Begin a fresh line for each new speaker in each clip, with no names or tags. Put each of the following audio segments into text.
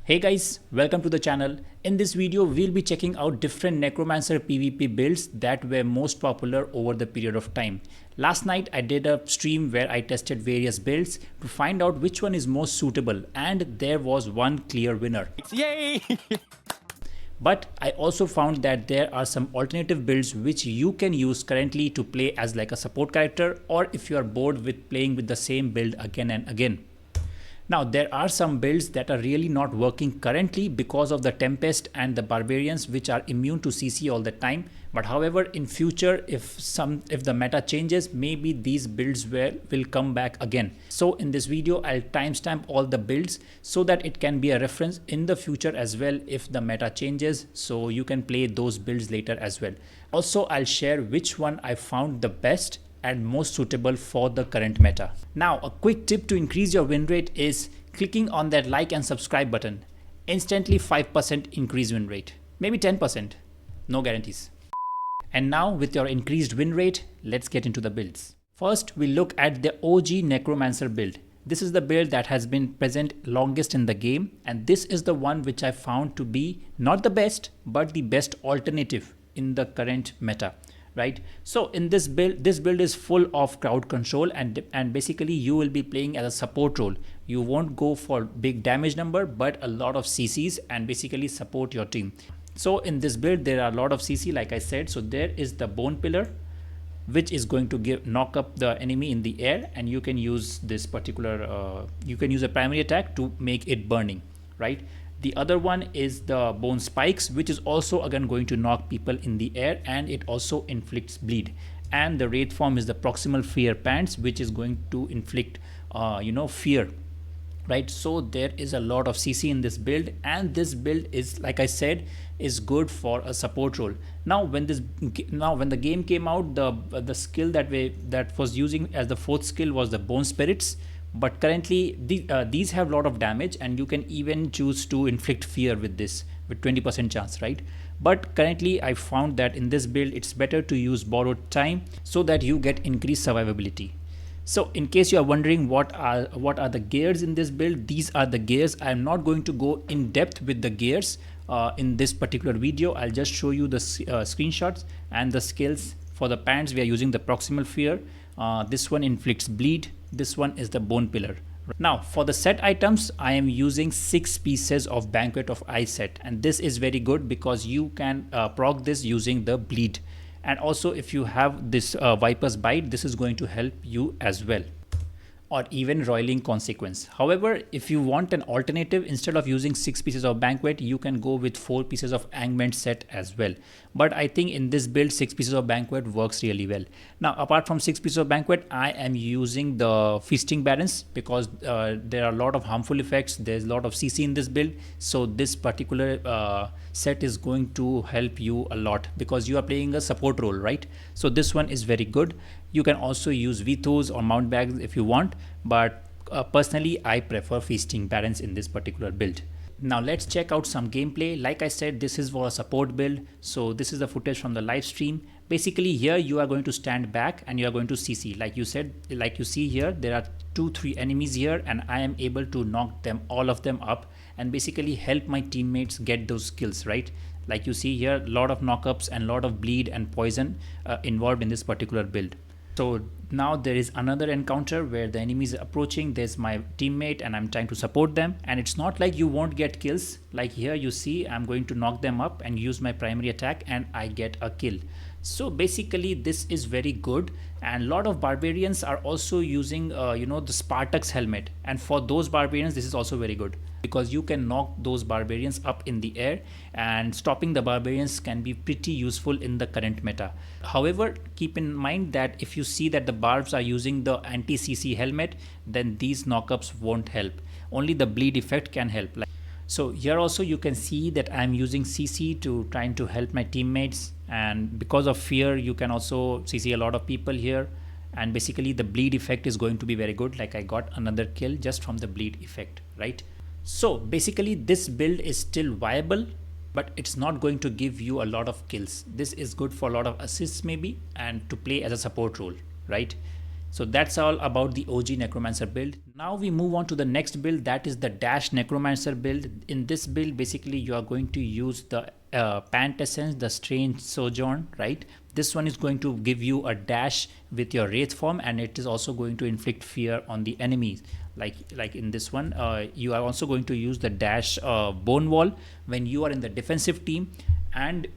Hey guys, welcome to the channel. In this video, we'll be checking out different Necromancer PvP builds that were most popular over the period of time. Last night, I did a stream where I tested various builds to find out which one is most suitable, and there was one clear winner.
Yay!
But I also found that there are some alternative builds which you can use currently to play as like a support character, or if you are bored with playing with the same build again and again. Now there are some builds that are really not working currently because of the Tempest and the Barbarians, which are immune to CC all the time. But however, in future, if the meta changes, maybe these builds will come back again. So in this video, I'll timestamp all the builds so that it can be a reference in the future as well if the meta changes, so you can play those builds later as well. Also, I'll share which one I found the best and most suitable for the current meta. Now, a quick tip to increase your win rate is clicking on that like and subscribe button. Instantly 5% increase win rate, maybe 10%, no guarantees. And now with your increased win rate, let's get into the builds. First, we look at the OG Necromancer build. This is the build that has been present longest in the game, and this is the one which I found to be not the best, but the best alternative in the current meta. Right, so in this build is full of crowd control, and basically you will be playing as a support role. You won't go for big damage number, but a lot of CCs and basically support your team. So in this build there are a lot of CC, like I said. So there is the bone pillar, which is going to knock up the enemy in the air, and you can use this particular you can use a primary attack to make it burning, right? The other one is the bone spikes, which is also again going to knock people in the air, and it also inflicts bleed. And the wraith form is the proximal fear pants, which is going to inflict fear, right? So there is a lot of CC in this build, and this build is, like I said, is good for a support role. Now when the game came out, the skill that was using as the fourth skill was the bone spirits. But currently these have a lot of damage, and you can even choose to inflict fear with this with 20% chance, right? But currently I found that in this build it's better to use borrowed time so that you get increased survivability. So in case you are wondering what are the gears in this build, these are the gears. I am not going to go in depth with the gears in this particular video. I'll just show you the screenshots and the skills. For the pants, we are using the proximal fear. This one inflicts bleed. This one is the bone pillar. Now for the set items, I am using 6 pieces of Banquet of Ice set, and this is very good because you can proc this using the bleed. And also if you have this Viper's Bite, this is going to help you as well, or even Roiling Consequence. However, if you want an alternative, instead of using 6 pieces of Banquet, you can go with 4 pieces of Angment set as well. But I think in this build, 6 pieces of Banquet works really well. Now, apart from 6 pieces of Banquet, I am using the Feasting Barons because there are a lot of harmful effects. There's a lot of CC in this build. So this particular set is going to help you a lot because you are playing a support role, right? So this one is very good. You can also use Vithos or Mount Bags if you want, but personally I prefer Feasting Barons in this particular build. Now let's check out some gameplay. Like I said, this is for a support build, so this is the footage from the live stream. Basically here you are going to stand back and you are going to CC. Like you see here, there are 2-3 enemies here, and I am able to knock them, all of them up, and basically help my teammates get those kills, right? Like you see here, a lot of knockups and a lot of bleed and poison involved in this particular build. So now there is another encounter where the enemy is approaching. There's my teammate and I'm trying to support them, and it's not like you won't get kills. Like here you see I'm going to knock them up and use my primary attack, and I get a kill. So basically this is very good, and a lot of barbarians are also using the Spartacus helmet, and for those barbarians this is also very good because you can knock those barbarians up in the air, and stopping the barbarians can be pretty useful in the current meta. However, keep in mind that if you see that the barbs are using the anti-CC helmet, then these knockups won't help. Only the bleed effect can help. So here also you can see that I'm using CC to trying to help my teammates, and because of fear you can also CC a lot of people here, and basically the bleed effect is going to be very good. Like I got another kill just from the bleed effect, right? So basically this build is still viable, but it's not going to give you a lot of kills. This is good for a lot of assists maybe, and to play as a support role, right? So that's all about the OG Necromancer build. Now we move on to the next build, that is the Dash Necromancer build. In this build, basically you are going to use the Pant Essence, the Strange Sojourn, right? This one is going to give you a dash with your Wraith form, and it is also going to inflict fear on the enemies. Like in this one, you are also going to use the dash Bone Wall when you are in the defensive team, and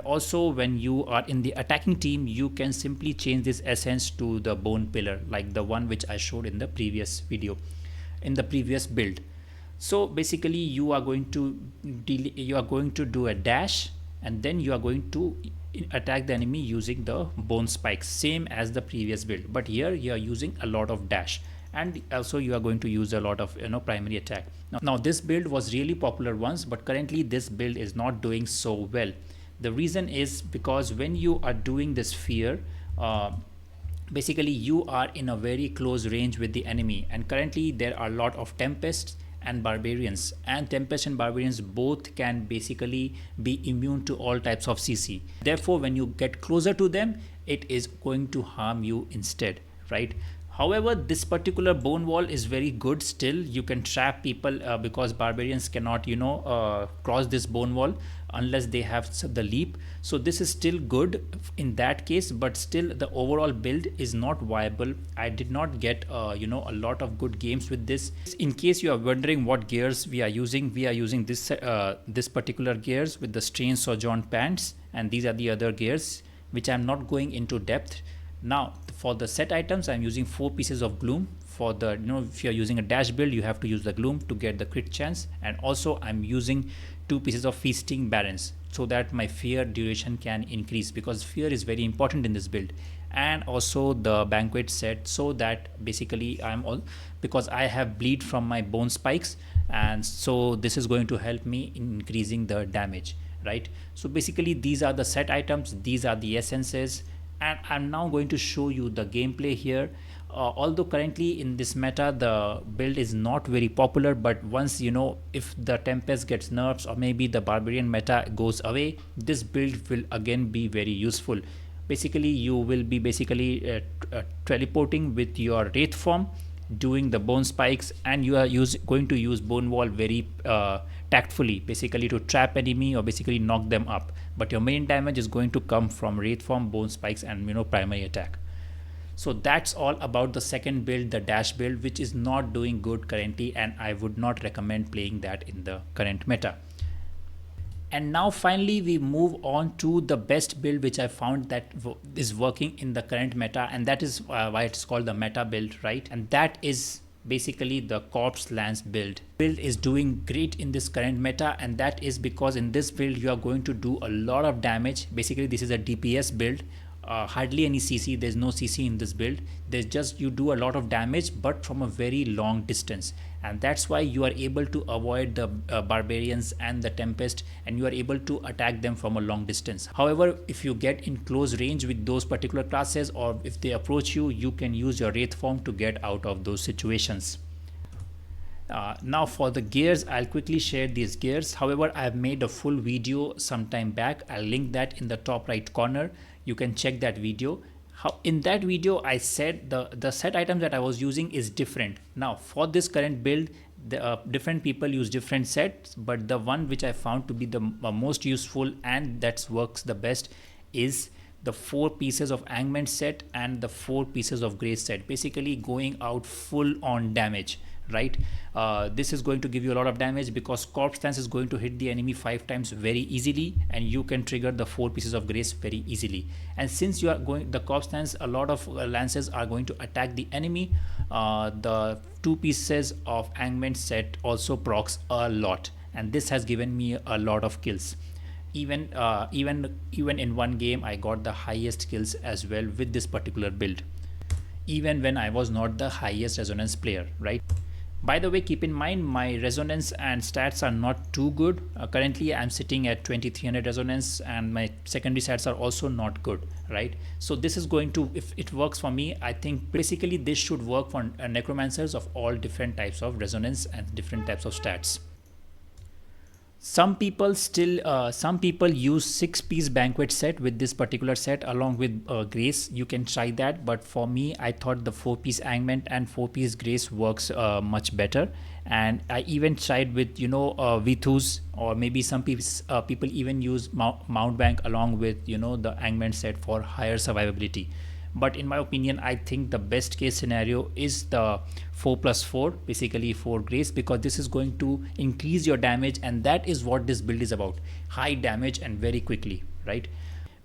also when you are in the attacking team, you can simply change this essence to the Bone Pillar, like the one which I showed in the previous video, in the previous build. So basically you are going to do a dash, and then you are going to attack the enemy using the bone spikes, same as the previous build, but here you are using a lot of dash, and also you are going to use a lot of primary attack. Now this build was really popular once, but currently this build is not doing so well. The reason is because when you are doing this fear, basically you are in a very close range with the enemy, and currently there are a lot of tempests and barbarians, and tempest and barbarians both can basically be immune to all types of CC. Therefore when you get closer to them, it is going to harm you instead, right? However, this particular Bone Wall is very good still. You can trap people because barbarians cannot cross this Bone Wall unless they have the leap. So this is still good in that case, but still the overall build is not viable. I did not get a lot of good games with this. In case you are wondering what gears we are using this particular gears with the Strange Sojourn pants, and these are the other gears which I am not going into depth. Now for the set items, I'm using 4 pieces of gloom. For the if you're using a dash build, you have to use the gloom to get the crit chance, and also I'm using 2 pieces of feasting barons so that my fear duration can increase, because fear is very important in this build, and also the banquet set, so that basically because I have bleed from my bone spikes, and so this is going to help me in increasing the damage, right? So basically these are the set items, these are the essences, and I'm now going to show you the gameplay here. Although currently in this meta the build is not very popular, but once if the Tempest gets nerfs, or maybe the barbarian meta goes away, this build will again be very useful. Basically you will be teleporting with your Wraith form, doing the bone spikes, and you are going to use Bone Wall very tactfully, basically to trap enemy or basically knock them up, but your main damage is going to come from Wraith form, bone spikes, and primary attack. So that's all about the second build, the dash build, which is not doing good currently, and I would not recommend playing that in the current meta. And now finally we move on to the best build which I found that is working in the current meta, and that is why it's called the meta build, right? And that is basically the Corpse Lance build. Build is doing great in this current meta, and that is because in this build you are going to do a lot of damage. Basically this is a DPS build. Hardly any CC, there's no CC in this build. There's just you do a lot of damage, but from a very long distance, and that's why you are able to avoid the barbarians and the tempest, and you are able to attack them from a long distance. However, if you get in close range with those particular classes, or if they approach you, you can use your Wraith form to get out of those situations. Now for the gears, I'll quickly share these gears. However, I've made a full video some time back. I'll link that in the top right corner. You can check that video. In that video I said the set items that I was using is different. Now for this current build, the different people use different sets, but the one which I found to be the most useful and that works the best is the 4 pieces of Angment set and the 4 pieces of Grace set, basically going out full on damage, right? This is going to give you a lot of damage because Corpse Lance is going to hit the enemy 5 times very easily, and you can trigger the 4 pieces of Grace very easily. And since you are going the Corpse Lance, a lot of lances are going to attack the enemy. The 2 pieces of Angment set also procs a lot, and this has given me a lot of kills. Even in one game I got the highest kills as well with this particular build, even when I was not the highest resonance player, right? By the way, keep in mind my resonance and stats are not too good. Currently I'm sitting at 2300 resonance, and my secondary stats are also not good, right? So this is going to, if it works for me, I think basically this should work for necromancers of all different types of resonance and different types of stats. Some people use 6-piece banquet set with this particular set along with grace. You can try that, but for me I thought the 4-piece augment and 4-piece grace works much better. And I even tried with Vithus, or maybe some people even use mount bank along with the augment set for higher survivability. But in my opinion, I think the best case scenario is the 4+4, basically 4 grace, because this is going to increase your damage, and that is what this build is about: high damage and very quickly, right?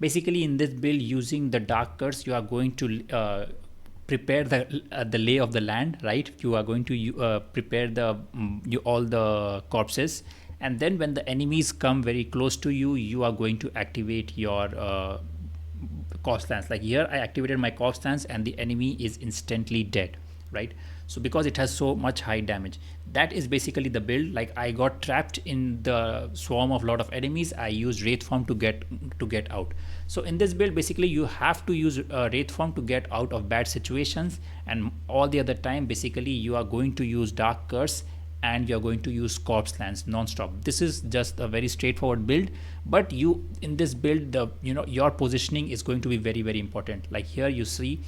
Basically in this build, using the dark curse, you are going to prepare the lay of the land, right? You are going to prepare all the corpses, and then when the enemies come very close to you, you are going to activate your corpse lance. Like here I activated my corpse lance and the enemy is instantly dead, right? So because it has so much high damage, that is basically the build. Like I got trapped in the swarm of lot of enemies, I used wraith form to get out. So in this build, basically you have to use wraith form to get out of bad situations, and all the other time basically you are going to use dark curse and you're going to use corpse lance non-stop. This is just a very straightforward build, but you in this build, the your positioning is going to be very, very important. Like here you see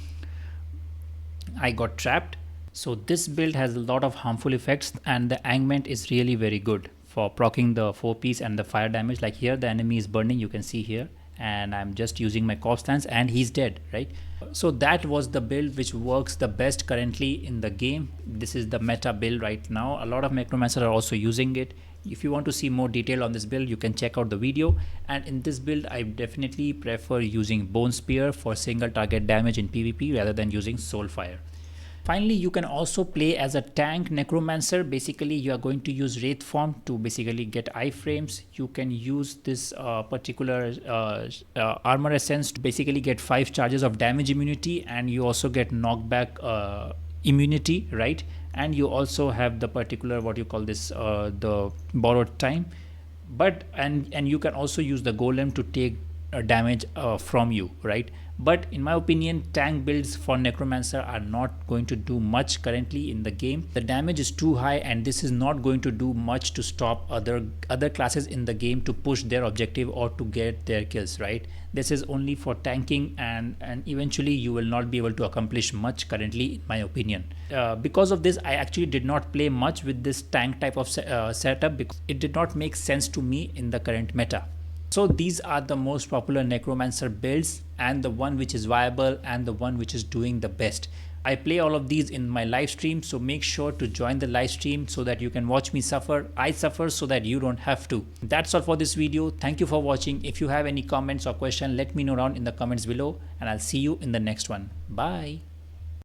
I got trapped. So this build has a lot of harmful effects, and the augment is really very good for proccing the 4-piece and the fire damage. Like here the enemy is burning, you can see here, and I'm just using my corpse lance and he's dead, right? So that was the build which works the best currently in the game. This is the meta build right now. A lot of Necromancers are also using it. If you want to see more detail on this build, you can check out the video. And in this build, I definitely prefer using Bone Spear for single target damage in PvP rather than using Soulfire. Finally, you can also play as a tank Necromancer. Basically, you are going to use Wraith form to basically get iframes. You can use this particular armor essence to basically get 5 charges of damage immunity, and you also get knockback immunity, right? And you also have the particular, what you call this, the borrowed time. But and you can also use the golem to take damage from you, right? But in my opinion, tank builds for Necromancer are not going to do much currently in the game. The damage is too high, and this is not going to do much to stop other classes in the game to push their objective or to get their kills, right? This is only for tanking, and eventually you will not be able to accomplish much currently, in my opinion. Because of this, I actually did not play much with this tank type of setup because it did not make sense to me in the current meta. So these are the most popular Necromancer builds, and the one which is viable and the one which is doing the best. I play all of these in my live stream, so make sure to join the live stream so that you can watch me suffer. I suffer so that you don't have to. That's all for this video. Thank you for watching. If you have any comments or question, let me know down in the comments below, and I'll see you in the next one. Bye.